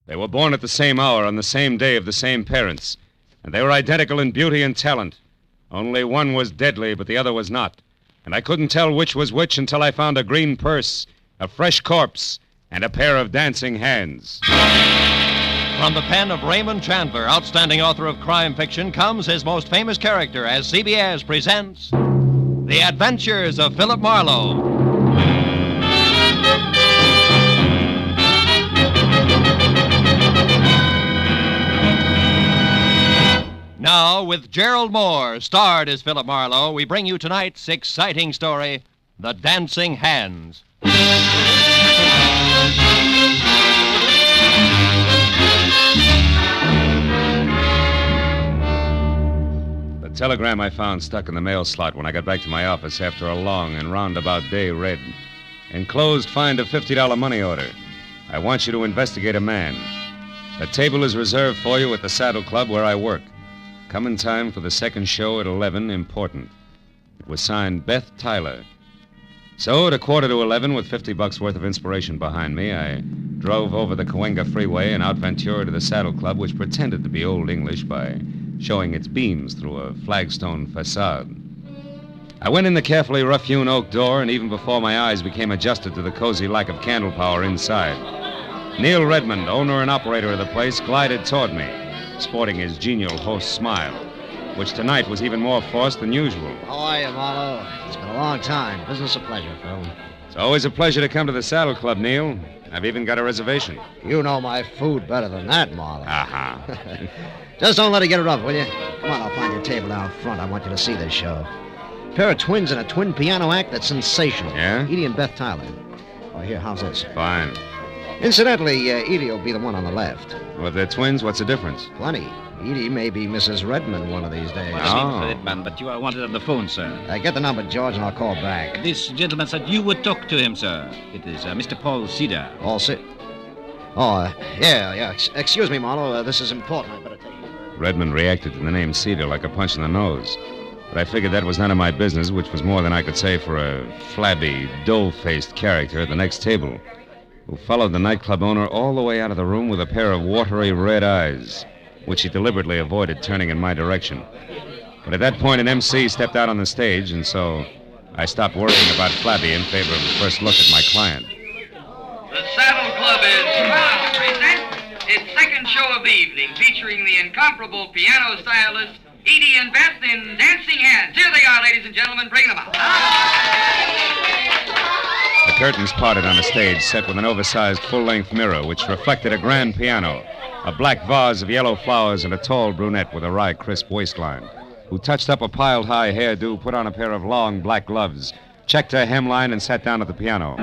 They were born at the same hour on the same day of the same parents, and they were identical in beauty and talent. Only one was deadly, but the other was not. And I couldn't tell which was which until I found a green purse, a fresh corpse, and a pair of dancing hands. From the pen of Raymond Chandler, outstanding author of crime fiction, comes his most famous character as CBS presents The Adventures of Philip Marlowe. Now, with Gerald Moore, starred as Philip Marlowe, we bring you tonight's exciting story, The Dancing Hands. The telegram I found stuck in the mail slot when I got back to my office after a long and roundabout day read. Enclosed, find a $50 money order. I want you to investigate a man. A table is reserved for you at the Saddle Club where I work. Come in time for the second show at 11, important. It was signed Beth Tyler. So at 11:15, with $50 worth of inspiration behind me, I drove over the Cahuenga Freeway and out Ventura to the Saddle Club, which pretended to be Old English by showing its beams through a flagstone facade. I went in the carefully rough-hewn oak door, and even before my eyes became adjusted to the cozy lack of candle power inside, Neil Redmond, owner and operator of the place, glided toward me, sporting his genial host smile, which tonight was even more forced than usual. How are you, Marlowe? It's been a long time. Business a pleasure, Phil. It's always a pleasure to come to the Saddle Club, Neil. I've even got a reservation. You know my food better than that, Marlowe. Aha. Just don't let it get rough, will you? Come on, I'll find your table out front. I want you to see this show. A pair of twins in a twin piano act that's sensational. Yeah? Edie and Beth Tyler. Oh, here, how's this? Fine. Incidentally, Edie will be the one on the left. Well, if they're twins, what's the difference? Plenty. Edie may be Mrs. Redmond one of these days. Oh. Redmond, but you are wanted on the phone, sir. Get the number, George, and I'll call back. This gentleman said you would talk to him, sir. It is Mr. Paul Cedar. All set. Oh, yeah. Excuse me, Marlowe. This is important. I better take it. Redmond reacted to the name Cedar like a punch in the nose. But I figured that was none of my business, which was more than I could say for a flabby, dull-faced character at the next table, who followed the nightclub owner all the way out of the room with a pair of watery red eyes, which he deliberately avoided turning in my direction. But at that point, an MC stepped out on the stage, and so I stopped worrying about Flabby in favor of a first look at my client. The Saddle Club is proud to present its second show of the evening, featuring the incomparable piano stylist Edie and Beth in Dancing Hands. Here they are, ladies and gentlemen. Bring them out. The curtains parted on a stage set with an oversized full-length mirror which reflected a grand piano, a black vase of yellow flowers, and a tall brunette with a wry, crisp waistline, who touched up a piled-high hairdo, put on a pair of long black gloves, checked her hemline, and sat down at the piano.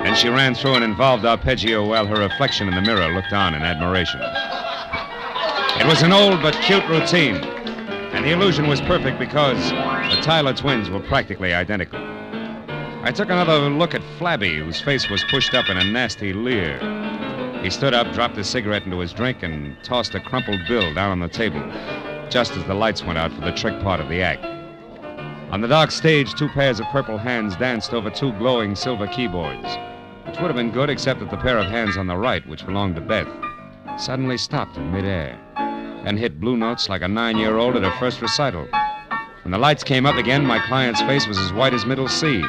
Then she ran through an involved arpeggio while her reflection in the mirror looked on in admiration. It was an old but cute routine, and the illusion was perfect because the Tyler twins were practically identical. I took another look at Flabby, whose face was pushed up in a nasty leer. He stood up, dropped a cigarette into his drink, and tossed a crumpled bill down on the table, just as the lights went out for the trick part of the act. On the dark stage, two pairs of purple hands danced over two glowing silver keyboards, which would have been good except that the pair of hands on the right, which belonged to Beth, suddenly stopped in midair and hit blue notes like a 9-year-old at her first recital. When the lights came up again, my client's face was as white as Middle Sea,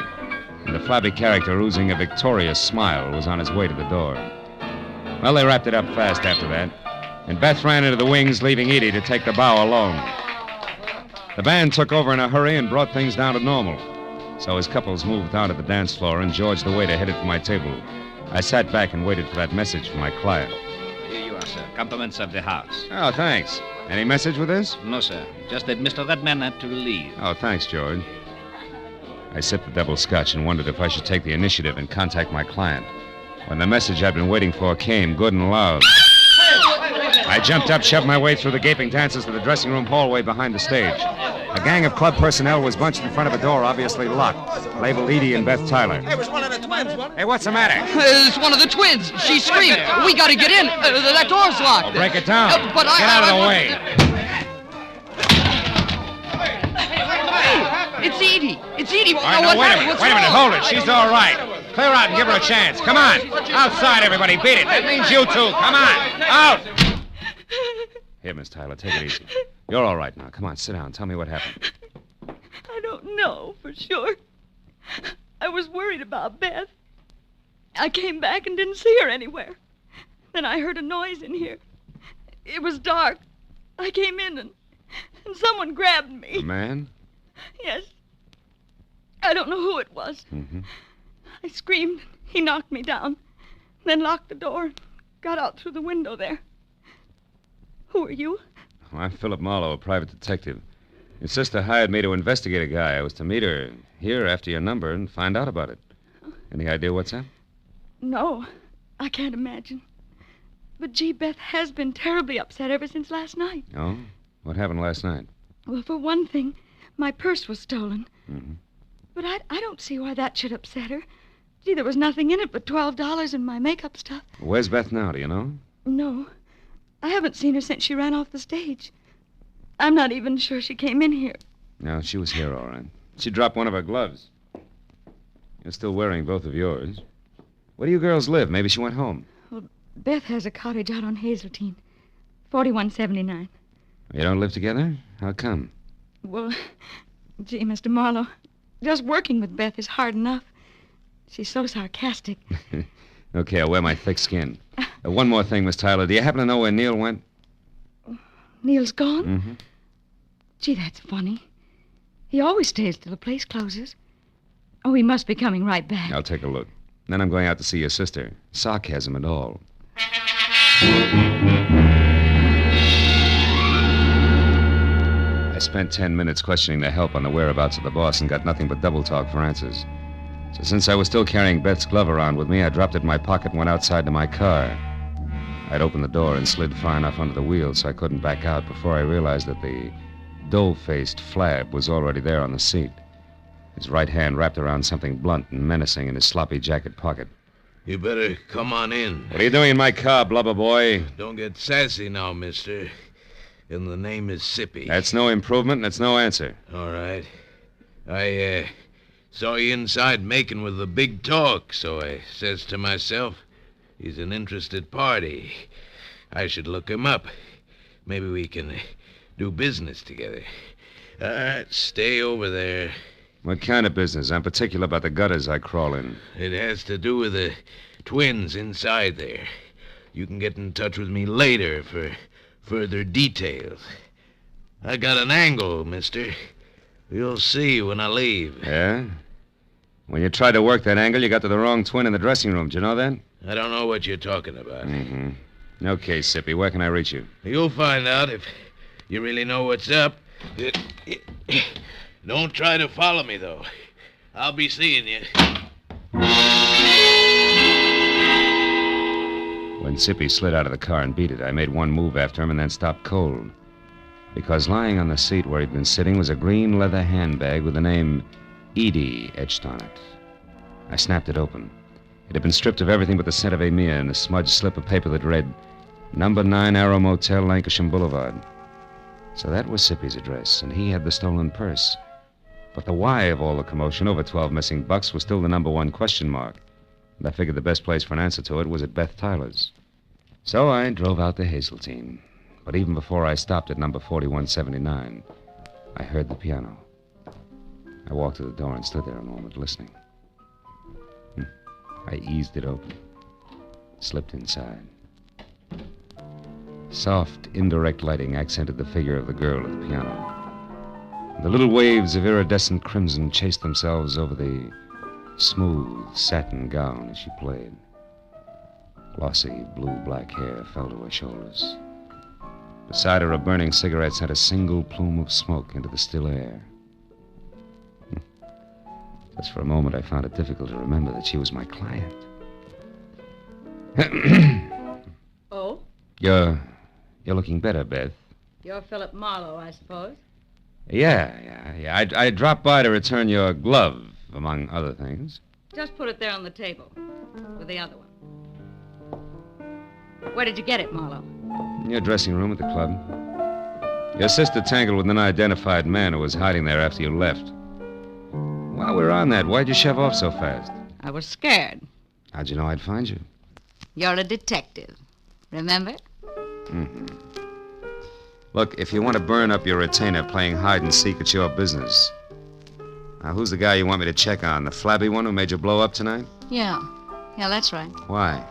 and the flabby character, oozing a victorious smile, was on his way to the door. Well, they wrapped it up fast after that, and Beth ran into the wings, leaving Edie to take the bow alone. The band took over in a hurry and brought things down to normal, so as couples moved out of the dance floor and George the waiter headed for my table, I sat back and waited for that message from my client. Here you are, sir. Compliments of the house. Oh, thanks. Any message with this? No, sir. Just that Mr. Redman had to leave. Oh, thanks, George. I sipped the double scotch and wondered if I should take the initiative and contact my client, when the message I'd been waiting for came, good and loud. I jumped up, shoved my way through the gaping dancers to the dressing room hallway behind the stage. A gang of club personnel was bunched in front of a door, obviously locked, labeled Edie and Beth Tyler. Hey, it was one of the twins, wasn't it? Hey, what's the matter? It's one of the twins. She screamed. We got to get in. That door's locked. Oh, break it down. But Get out of the way. It's Edie. It's Edie. All right, now, wait a minute. Hold it. She's all right. Clear out and give her a chance. Come on. Outside, everybody. Beat it. That means you too. Come on. Out. Here, Miss Tyler, take it easy. You're all right now. Come on, sit down. Tell me what happened. I don't know for sure. I was worried about Beth. I came back and didn't see her anywhere. Then I heard a noise in here. It was dark. I came in and someone grabbed me. A man? Yes. I don't know who it was. Mm-hmm. I screamed. He knocked me down. Then locked the door and got out through the window there. Who are you? Oh, I'm Philip Marlowe, a private detective. Your sister hired me to investigate a guy. I was to meet her here after your number and find out about it. Any idea what's up? No, I can't imagine. But gee, Beth has been terribly upset ever since last night. Oh? What happened last night? Well, for one thing, my purse was stolen. Mm-hmm. But I don't see why that should upset her. Gee, there was nothing in it but $12 and my makeup stuff. Where's Beth now, do you know? No, I haven't seen her since she ran off the stage. I'm not even sure she came in here. No, she was here, all right. She dropped one of her gloves. You're still wearing both of yours. Where do you girls live? Maybe she went home. Well, Beth has a cottage out on Hazeltine, 4179. You don't live together? How come? Well, gee, Mr. Marlowe, just working with Beth is hard enough. She's so sarcastic. Okay, I'll wear my thick skin. One more thing, Miss Tyler. Do you happen to know where Neil went? Neil's gone? Mm-hmm. Gee, that's funny. He always stays till the place closes. Oh, he must be coming right back. I'll take a look. Then I'm going out to see your sister. Sarcasm and all. I spent 10 minutes questioning the help on the whereabouts of the boss and got nothing but double talk for answers. So since I was still carrying Beth's glove around with me, I dropped it in my pocket and went outside to my car. I'd opened the door and slid far enough under the wheel so I couldn't back out before I realized that the dough-faced Flab was already there on the seat. His right hand wrapped around something blunt and menacing in his sloppy jacket pocket. You better come on in. What are you doing in my car, blubber boy? Don't get sassy now, mister. And the name is Sippy. That's no improvement, and it's no answer. All right. I saw you inside making with the big talk, so I says to myself, he's an interested party. I should look him up. Maybe we can do business together. All right, stay over there. What kind of business? I'm particular about the gutters I crawl in. It has to do with the twins inside there. You can get in touch with me later for further details. I got an angle, mister. You'll see when I leave. Yeah? When you tried to work that angle, you got to the wrong twin in the dressing room. Did you know that? I don't know what you're talking about. Mm-hmm. Okay, Sippy, where can I reach you? You'll find out if you really know what's up. Don't try to follow me, though. I'll be seeing you. When Sippy slid out of the car and beat it, I made one move after him and then stopped cold. Because lying on the seat where he'd been sitting was a green leather handbag with the name Edie etched on it. I snapped it open. It had been stripped of everything but the scent of Emir and a smudged slip of paper that read, Number 9 Arrow Motel, Lancashire Boulevard. So that was Sippy's address, and he had the stolen purse. But the why of all the commotion over 12 missing bucks was still the number one question mark. And I figured the best place for an answer to it was at Beth Tyler's. So I drove out to Hazeltine. But even before I stopped at number 4179, I heard the piano. I walked to the door and stood there a moment listening. I eased it open, slipped inside. Soft, indirect lighting accented the figure of the girl at the piano. The little waves of iridescent crimson chased themselves over the smooth satin gown as she played. Glossy blue-black hair fell to her shoulders. Beside her, a burning cigarette sent a single plume of smoke into the still air. Just for a moment, I found it difficult to remember that she was my client. Oh? You're looking better, Beth. You're Philip Marlowe, I suppose. Yeah. I dropped by to return your glove, among other things. Just put it there on the table with the other one. Where did you get it, Marlowe? In your dressing room at the club. Your sister tangled with an unidentified man who was hiding there after you left. While we were on that, why'd you shove off so fast? I was scared. How'd you know I'd find you? You're a detective. Remember? Mm-hmm. Look, if you want to burn up your retainer playing hide and seek, it's your business. Now, who's the guy you want me to check on? The flabby one who made you blow up tonight? Yeah. Yeah, that's right. Why?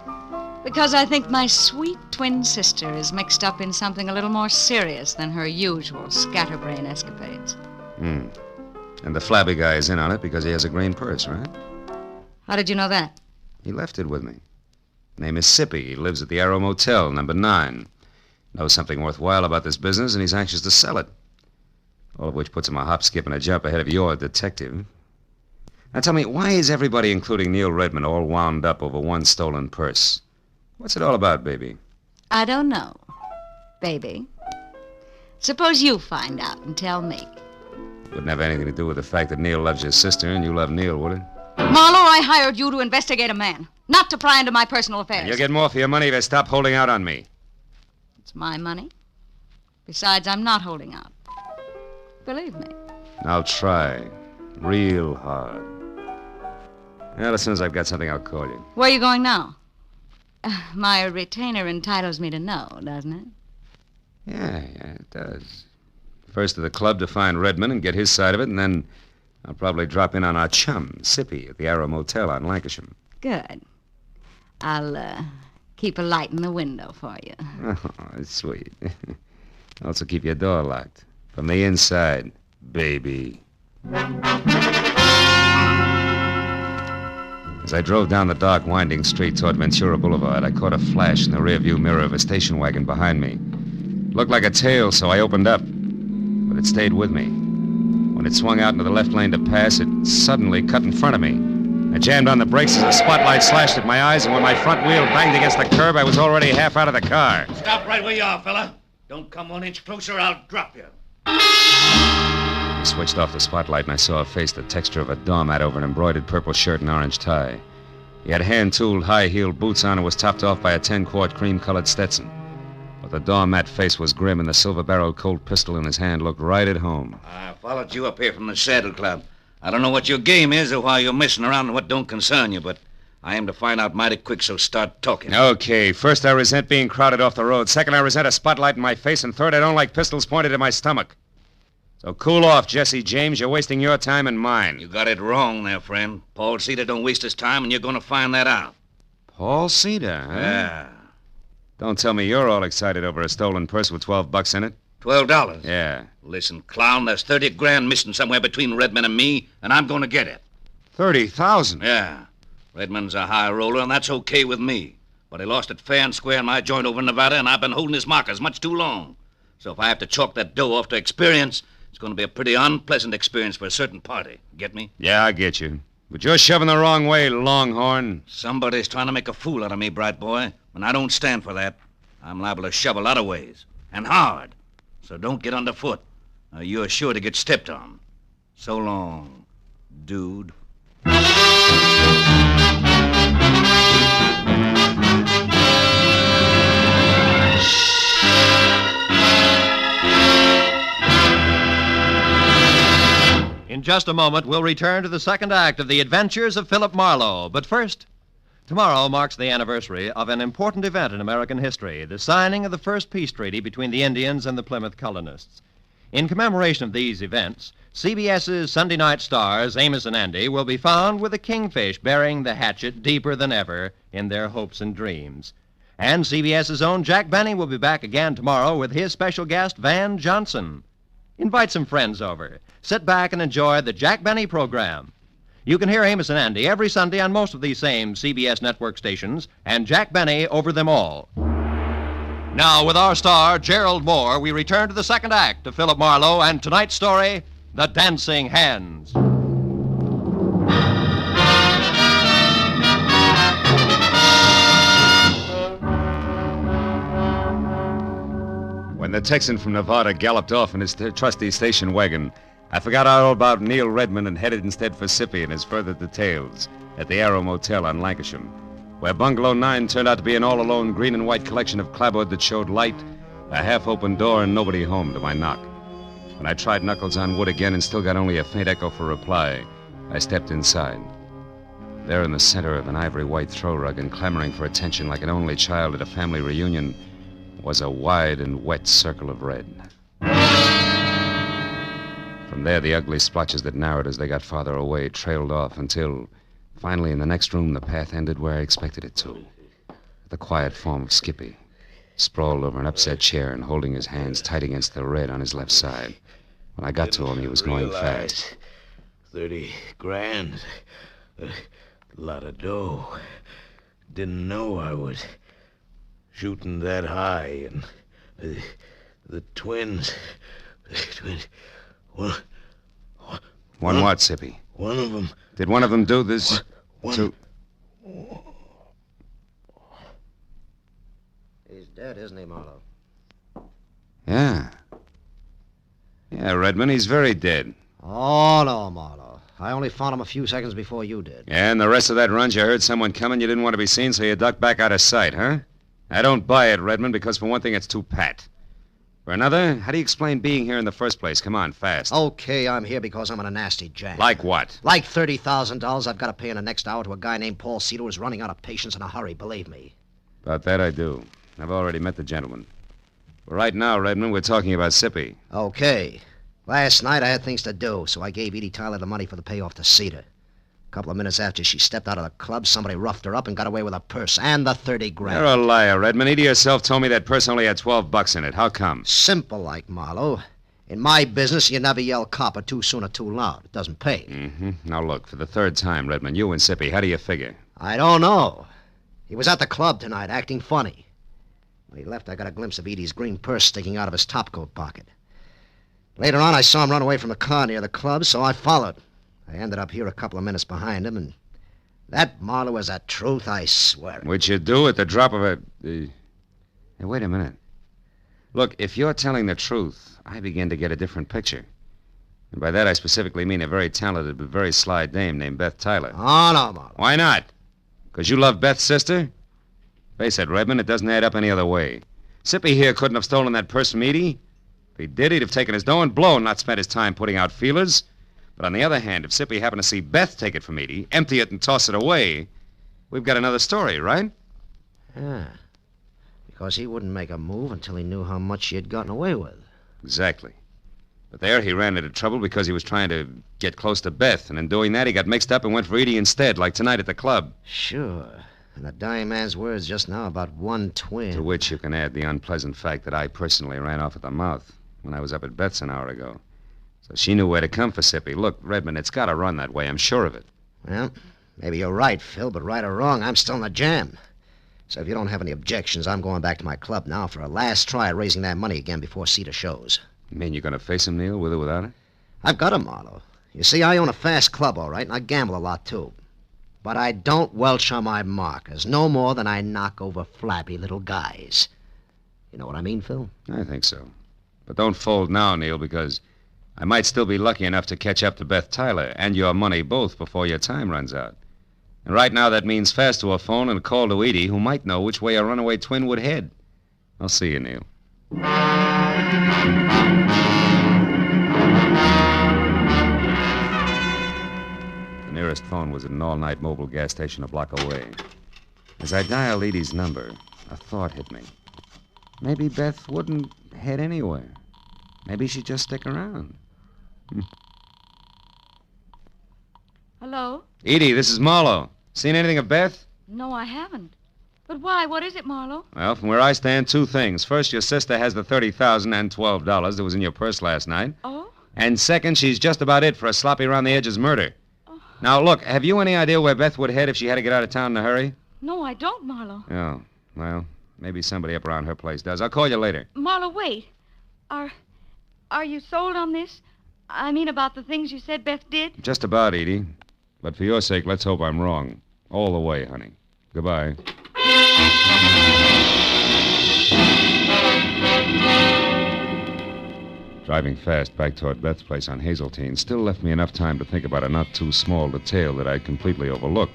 Because I think my sweet twin sister is mixed up in something a little more serious than her usual scatterbrain escapades. Hmm. And the flabby guy is in on it because he has a green purse, right? How did you know that? He left it with me. Name is Sippy. He lives at the Arrow Motel, number 9. Knows something worthwhile about this business, and he's anxious to sell it. All of which puts him a hop, skip, and a jump ahead of your detective. Now tell me, why is everybody, including Neil Redmond, all wound up over one stolen purse? What's it all about, baby? I don't know, baby. Suppose you find out and tell me. Wouldn't have anything to do with the fact that Neil loves your sister and you love Neil, would it? Marlowe, I hired you to investigate a man, not to pry into my personal affairs. And you'll get more for your money if you stop holding out on me. It's my money. Besides, I'm not holding out. Believe me. I'll try. Real hard. Well, as soon as I've got something, I'll call you. Where are you going now? My retainer entitles me to know, doesn't it? Yeah, it does. First to the club to find Redmond and get his side of it, and then I'll probably drop in on our chum, Sippy, at the Arrow Motel on Lancashire. Good. I'll, keep a light in the window for you. Oh, it's sweet. Also keep your door locked. From the inside, baby. As I drove down the dark, winding street toward Ventura Boulevard, I caught a flash in the rearview mirror of a station wagon behind me. It looked like a tail, so I opened up. But it stayed with me. When it swung out into the left lane to pass, it suddenly cut in front of me. I jammed on the brakes as a spotlight slashed at my eyes, and when my front wheel banged against the curb, I was already half out of the car. Stop right where you are, fella. Don't come 1 inch closer, I'll drop you. He switched off the spotlight, and I saw a face the texture of a doormat over an embroidered purple shirt and orange tie. He had hand-tooled, high-heeled boots on and was topped off by a 10-quart cream-colored Stetson. But the doormat face was grim, and the silver-barreled Colt pistol in his hand looked right at home. I followed you up here from the Saddle Club. I don't know what your game is or why you're messing around in what don't concern you, but I aim to find out mighty quick, so start talking. Okay, first I resent being crowded off the road. Second, I resent a spotlight in my face. And third, I don't like pistols pointed at my stomach. So cool off, Jesse James. You're wasting your time and mine. You got it wrong there, friend. Paul Cedar don't waste his time, and you're going to find that out. Paul Cedar, huh? Yeah. Don't tell me you're all excited over a stolen purse with $12 in it. $12? Yeah. Listen, clown, there's 30 grand missing somewhere between Redmond and me, and I'm going to get it. 30,000? Yeah. Redmond's a high roller, and that's okay with me. But he lost it fair and square in my joint over in Nevada, and I've been holding his markers much too long. So if I have to chalk that dough off to experience, it's going to be a pretty unpleasant experience for a certain party. Get me? Yeah, I get you. But you're shoving the wrong way, Longhorn. Somebody's trying to make a fool out of me, bright boy, and I don't stand for that. I'm liable to shove a lot of ways, and hard. So don't get underfoot, or you're sure to get stepped on. So long, dude. In just a moment, we'll return to the second act of The Adventures of Philip Marlowe. But first, tomorrow marks the anniversary of an important event in American history, the signing of the first peace treaty between the Indians and the Plymouth colonists. In commemoration of these events, CBS's Sunday night stars, Amos and Andy, will be found with a kingfish burying the hatchet deeper than ever in their hopes and dreams. And CBS's own Jack Benny will be back again tomorrow with his special guest, Van Johnson. Invite some friends over. Sit back and enjoy the Jack Benny program. You can hear Amos and Andy every Sunday on most of these same CBS network stations, and Jack Benny over them all. Now, with our star, Gerald Moore, we return to the second act of Philip Marlowe and tonight's story, The Dancing Hands. When the Texan from Nevada galloped off in his trusty station wagon, I forgot all about Neil Redmond and headed instead for Sippy and his further details at the Arrow Motel on Lancashire, where Bungalow 9 turned out to be an all-alone green and white collection of clapboard that showed light, a half-open door, and nobody home to my knock. When I tried knuckles on wood again and still got only a faint echo for reply, I stepped inside. There in the center of an ivory-white throw rug and clamoring for attention like an only child at a family reunion was a wide and wet circle of red. From there, the ugly splotches that narrowed as they got farther away trailed off until, finally, in the next room, the path ended where I expected it to. The quiet form of Skippy, sprawled over an upset chair and holding his hands tight against the red on his left side. When I got to him, he was going fast. 30 grand. A lot of dough. Didn't know I was shooting that high. And the twins. One what, Sippy? One of them. Did one of them do this to... He's dead, isn't he, Marlowe? Yeah. Yeah, Redmond, he's very dead. Oh, no, Marlowe. I only found him a few seconds before you did. Yeah, and the rest of that run, you heard someone coming, you didn't want to be seen, so you ducked back out of sight, huh? I don't buy it, Redmond, because for one thing, it's too pat. For another, how do you explain being here in the first place? Come on, fast. Okay, I'm here because I'm in a nasty jam. Like what? Like $30,000 I've got to pay in the next hour to a guy named Paul Cedar who's running out of patience in a hurry, believe me. About that I do. I've already met the gentleman. But right now, Redmond, we're talking about Sippy. Okay. Last night I had things to do, so I gave Edie Tyler the money for the payoff to Cedar. A couple of minutes after she stepped out of the club, somebody roughed her up and got away with her purse and the 30 grand. You're a liar, Redmond. Edie herself told me that purse only had $12 in it. How come? Simple like, Marlowe. In my business, you never yell copper too soon or too loud. It doesn't pay. Mm-hmm. Now look, for the third time, Redmond, you and Sippy, how do you figure? I don't know. He was at the club tonight, acting funny. When he left, I got a glimpse of Edie's green purse sticking out of his topcoat pocket. Later on, I saw him run away from the car near the club, so I followed. I ended up here a couple of minutes behind him, and that, Marlowe, is the truth, I swear. Which you do at the drop of a... Hey, wait a minute. Look, if you're telling the truth, I begin to get a different picture. And by that, I specifically mean a very talented but very sly dame named Beth Tyler. Oh, no, Marlowe. Why not? Because you love Beth's sister? Face it, Redmond, it doesn't add up any other way. Sippy here couldn't have stolen that purse from Edie. If he did, he'd have taken his dough and blown, not spent his time putting out feelers. But on the other hand, if Sippy happened to see Beth take it from Edie, empty it and toss it away, we've got another story, right? Yeah. Because he wouldn't make a move until he knew how much she had gotten away with. Exactly. But there he ran into trouble because he was trying to get close to Beth, and in doing that, he got mixed up and went for Edie instead, like tonight at the club. Sure. And a dying man's words just now about one twin. To which you can add the unpleasant fact that I personally ran off at the mouth when I was up at Beth's an hour ago. So she knew where to come for Sippy. Look, Redmond, it's got to run that way. I'm sure of it. Well, maybe you're right, Phil, but right or wrong, I'm still in the jam. So if you don't have any objections, I'm going back to my club now for a last try at raising that money again before Cedar shows. You mean you're going to face him, Neil, with or without it? I've got him, Marlowe. You see, I own a fast club, all right, and I gamble a lot, too. But I don't welch on my markers, no more than I knock over flabby little guys. You know what I mean, Phil? I think so. But don't fold now, Neil, because I might still be lucky enough to catch up to Beth Tyler and your money both before your time runs out. And right now that means fast to a phone and a call to Edie, who might know which way a runaway twin would head. I'll see you, Neil. The nearest phone was at an all-night mobile gas station a block away. As I dialed Edie's number, a thought hit me. Maybe Beth wouldn't head anywhere. Maybe she'd just stick around. Hello? Edie, this is Marlowe. Seen anything of Beth? No, I haven't. But why? What is it, Marlowe? Well, from where I stand, two things. First, your sister has the $30,000 and $12 that was in your purse last night. Oh? And second, she's just about it for a sloppy around the edges murder. Oh. Now, look, have you any idea where Beth would head if she had to get out of town in a hurry? No, I don't, Marlowe. Oh, well, maybe somebody up around her place does. I'll call you later. Marlowe, wait. Are you sold on this? I mean, about the things you said Beth did? Just about, Edie. But for your sake, let's hope I'm wrong. All the way, honey. Goodbye. Driving fast back toward Beth's place on Hazeltine still left me enough time to think about a not-too-small detail that I'd completely overlooked.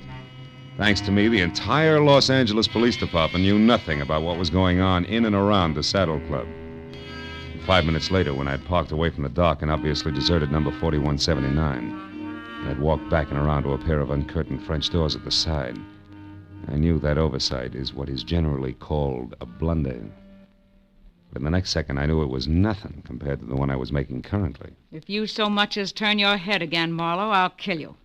Thanks to me, the entire Los Angeles Police Department knew nothing about what was going on in and around the Saddle Club. 5 minutes later, when I'd parked away from the dock and obviously deserted number 4179, I'd walked back and around to a pair of uncurtained French doors at the side. I knew that oversight is what is generally called a blunder. But the next second, I knew it was nothing compared to the one I was making currently. If you so much as turn your head again, Marlowe, I'll kill you.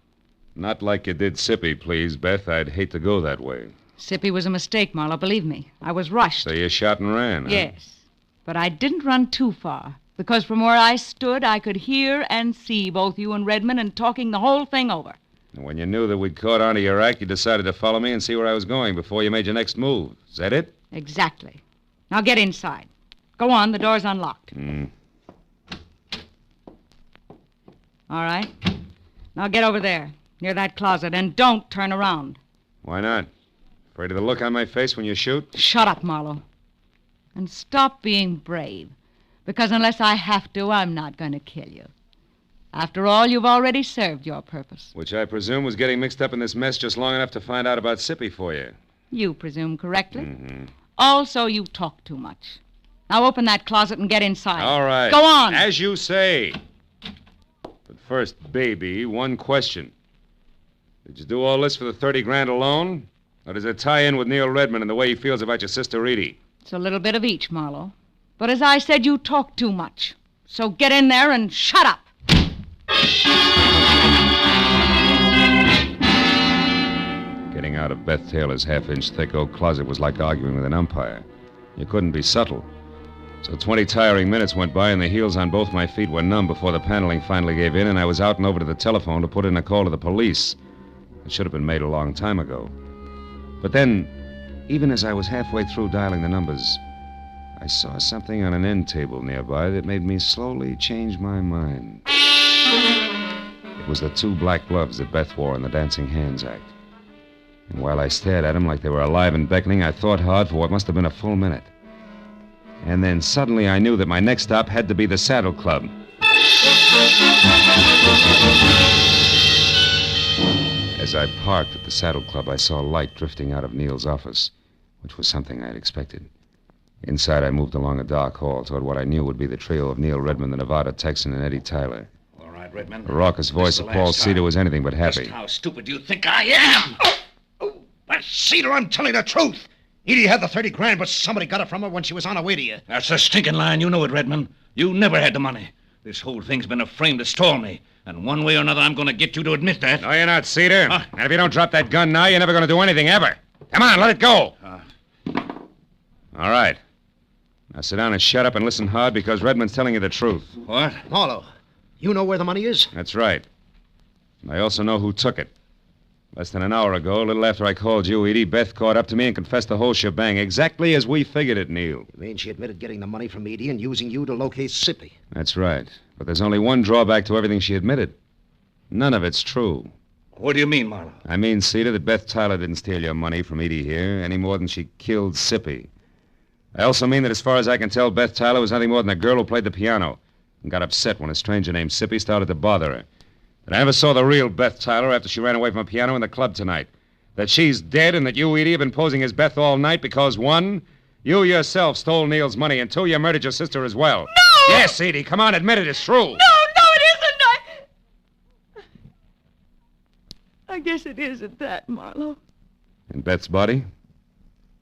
Not like you did Sippy, please, Beth. I'd hate to go that way. Sippy was a mistake, Marlowe, believe me. I was rushed. So you shot and ran, huh? Yes. But I didn't run too far, because from where I stood, I could hear and see both you and Redmond and talking the whole thing over. And when you knew that we'd caught on to your act, you decided to follow me and see where I was going before you made your next move. Is that it? Exactly. Now get inside. Go on, the door's unlocked. All right. Now get over there, near that closet, and don't turn around. Why not? Afraid of the look on my face when you shoot? Shut up, Marlowe. And stop being brave, because unless I have to, I'm not going to kill you. After all, you've already served your purpose. Which I presume was getting mixed up in this mess just long enough to find out about Sippy for you. You presume correctly. Also, you talk too much. Now open that closet and get inside. All right. Go on. As you say. But first, baby, one question. Did you do all this for the 30 grand alone? Or does it tie in with Neil Redmond and the way he feels about your sister Edie? It's a little bit of each, Marlowe. But as I said, you talk too much. So get in there and shut up. Getting out of Beth Taylor's half-inch thick oak closet was like arguing with an umpire. You couldn't be subtle. So 20 tiring minutes went by and the heels on both my feet were numb before the paneling finally gave in and I was out and over to the telephone to put in a call to the police. It should have been made a long time ago. But then, even as I was halfway through dialing the numbers, I saw something on an end table nearby that made me slowly change my mind. It was the 2 black gloves that Beth wore in the Dancing Hands act. And while I stared at them like they were alive and beckoning, I thought hard for what must have been a full minute. And then suddenly I knew that my next stop had to be the Saddle Club. As I parked at the Saddle Club, I saw light drifting out of Neil's office, which was something I had expected. Inside, I moved along a dark hall toward what I knew would be the trio of Neil Redmond, the Nevada Texan, and Eddie Tyler. All right, Redmond. The raucous voice of Paul Cedar was anything but happy. Just how stupid do you think I am? But Cedar, I'm telling the truth. Edie had the 30 grand, but somebody got it from her when she was on her way to you. That's a stinking lie, and you know it, Redmond. You never had the money. This whole thing's been a frame to stall me. And one way or another, I'm going to get you to admit that. No, you're not, Cedar. And if you don't drop that gun now, you're never going to do anything, ever. Come on, let it go. All right. Now sit down and shut up and listen hard, because Redmond's telling you the truth. What? Marlowe, you know where the money is? That's right. And I also know who took it. Less than an hour ago, a little after I called you, Edie, Beth caught up to me and confessed the whole shebang, exactly as we figured it, Neil. You mean she admitted getting the money from Edie and using you to locate Sippy? That's right. But there's only one drawback to everything she admitted. None of it's true. What do you mean, Marlowe? I mean, Cedar, that Beth Tyler didn't steal your money from Edie here any more than she killed Sippy. I also mean that as far as I can tell, Beth Tyler was nothing more than a girl who played the piano and got upset when a stranger named Sippy started to bother her. That I never saw the real Beth Tyler after she ran away from a piano in the club tonight. That she's dead and that you, Edie, have been posing as Beth all night because, 1, you yourself stole Neil's money, and 2, you murdered your sister as well. No! Yes, Edie, come on, admit it, it's true. No, it isn't. I guess it is at that, Marlowe. And Beth's body?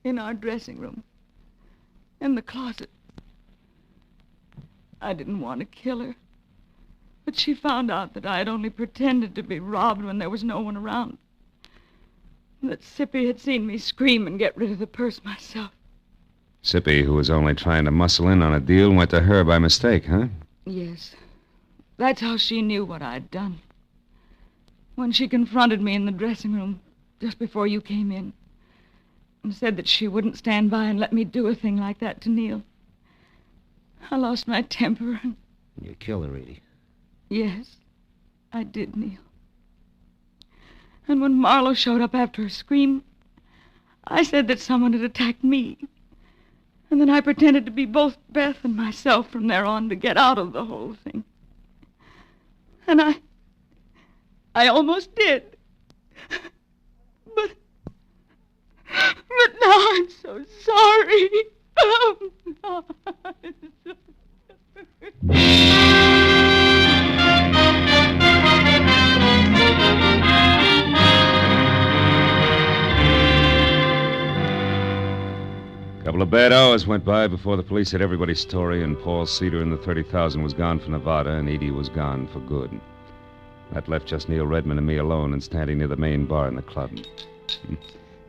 In our dressing room. In the closet. I didn't want to kill her. But she found out that I had only pretended to be robbed when there was no one around. That Sippy had seen me scream and get rid of the purse myself. Sippy, who was only trying to muscle in on a deal, went to her by mistake, huh? Yes. That's how she knew what I'd done. When she confronted me in the dressing room just before you came in and said that she wouldn't stand by and let me do a thing like that to Neil, I lost my temper and... You killed her, Edie. Yes, I did, Neil. And when Marlowe showed up after her scream, I said that someone had attacked me. And then I pretended to be both Beth and myself from there on to get out of the whole thing. And I almost did. But now I'm so sorry. I'm so sorry. A couple of bad hours went by before the police had everybody's story, and Paul Cedar and the 30,000 was gone for Nevada, and Edie was gone for good. That left just Neil Redmond and me alone and standing near the main bar in the club.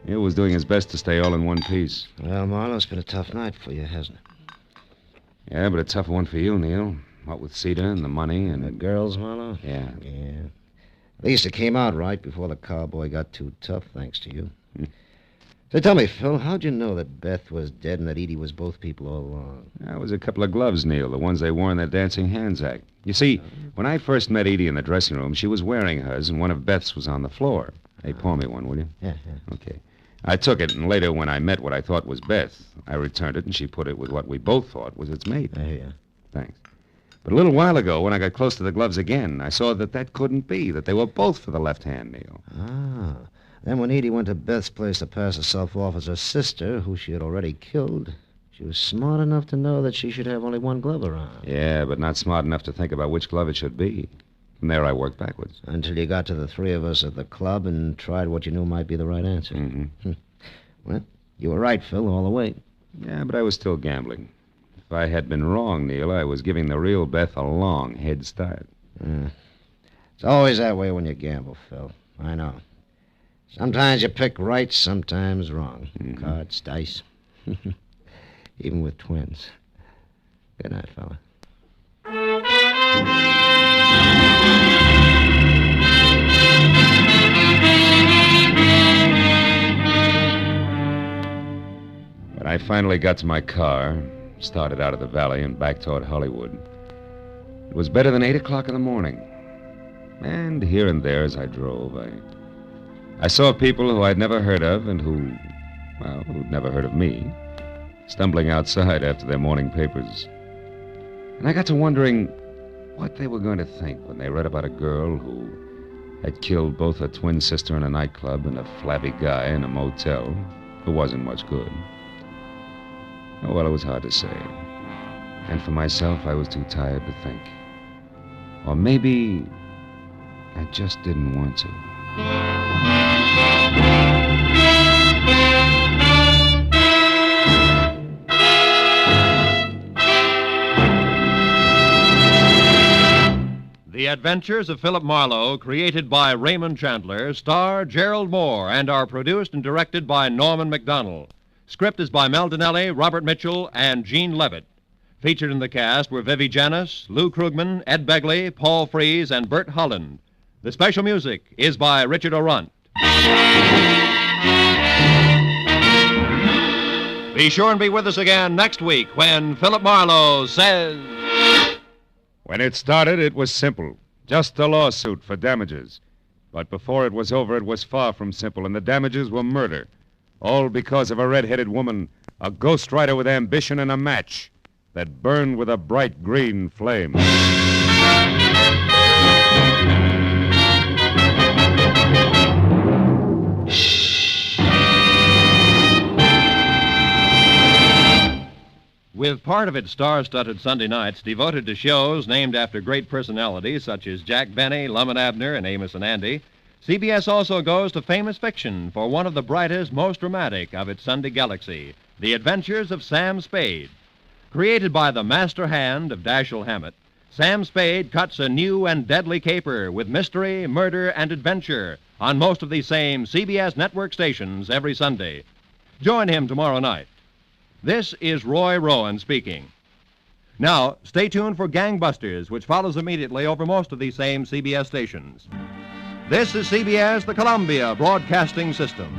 Neil was doing his best to stay all in one piece. Well, Marlowe, it's been a tough night for you, hasn't it? Yeah, but a tougher one for you, Neil. What with Cedar and the money and... The girls, Marlowe? Yeah. Yeah. At least it came out right before the cowboy got too tough, thanks to you. So tell me, Phil, how'd you know that Beth was dead and that Edie was both people all along? That was a couple of gloves, Neil, the ones they wore in their Dancing Hands act. You see, when I first met Edie in the dressing room, she was wearing hers, and one of Beth's was on the floor. Hey, pour me one, will you? Yeah. Okay. I took it, and later when I met what I thought was Beth, I returned it, and she put it with what we both thought was its mate. I hear you. Thanks. But a little while ago, when I got close to the gloves again, I saw that couldn't be, that they were both for the left hand, Neil. Ah. Then when Edie went to Beth's place to pass herself off as her sister, who she had already killed, she was smart enough to know that she should have only one glove around. Yeah, but not smart enough to think about which glove it should be. From there, I worked backwards. Until you got to the three of us at the club and tried what you knew might be the right answer. Mm-hmm. Well, you were right, Phil, all the way. Yeah, but I was still gambling. If I had been wrong, Neil, I was giving the real Beth a long head start. It's always that way when you gamble, Phil. I know. Sometimes you pick right, sometimes wrong. Cards, dice. Even with twins. Good night, fella. When I finally got to my car, started out of the valley and back toward Hollywood, it was better than 8 o'clock in the morning. And here and there as I drove, I saw people who I'd never heard of and who'd never heard of me, stumbling outside after their morning papers. And I got to wondering what they were going to think when they read about a girl who had killed both her twin sister in a nightclub and a flabby guy in a motel who wasn't much good. Oh, well, it was hard to say. And for myself, I was too tired to think. Or maybe I just didn't want to. The Adventures of Philip Marlowe, created by Raymond Chandler, star Gerald Moore, and are produced and directed by Norman MacDonald. Script is by Mel Donnelly, Robert Mitchell, and Gene Levitt. Featured in the cast were Vivi Janis, Lou Krugman, Ed Begley, Paul Frees, and Bert Holland. The special music is by Richard Aurunt. Be sure and be with us again next week when Philip Marlowe says... When it started, it was simple. Just a lawsuit for damages. But before it was over, it was far from simple, and the damages were murder. All because of a red-headed woman, a ghostwriter with ambition and a match that burned with a bright green flame. With part of its star-studded Sunday nights devoted to shows named after great personalities such as Jack Benny, Lum and Abner, and Amos and Andy, CBS also goes to famous fiction for one of the brightest, most dramatic of its Sunday galaxy, The Adventures of Sam Spade. Created by the master hand of Dashiell Hammett, Sam Spade cuts a new and deadly caper with mystery, murder, and adventure on most of these same CBS network stations every Sunday. Join him tomorrow night. This is Roy Rowan speaking. Now, stay tuned for Gangbusters, which follows immediately over most of these same CBS stations. This is CBS, the Columbia Broadcasting System.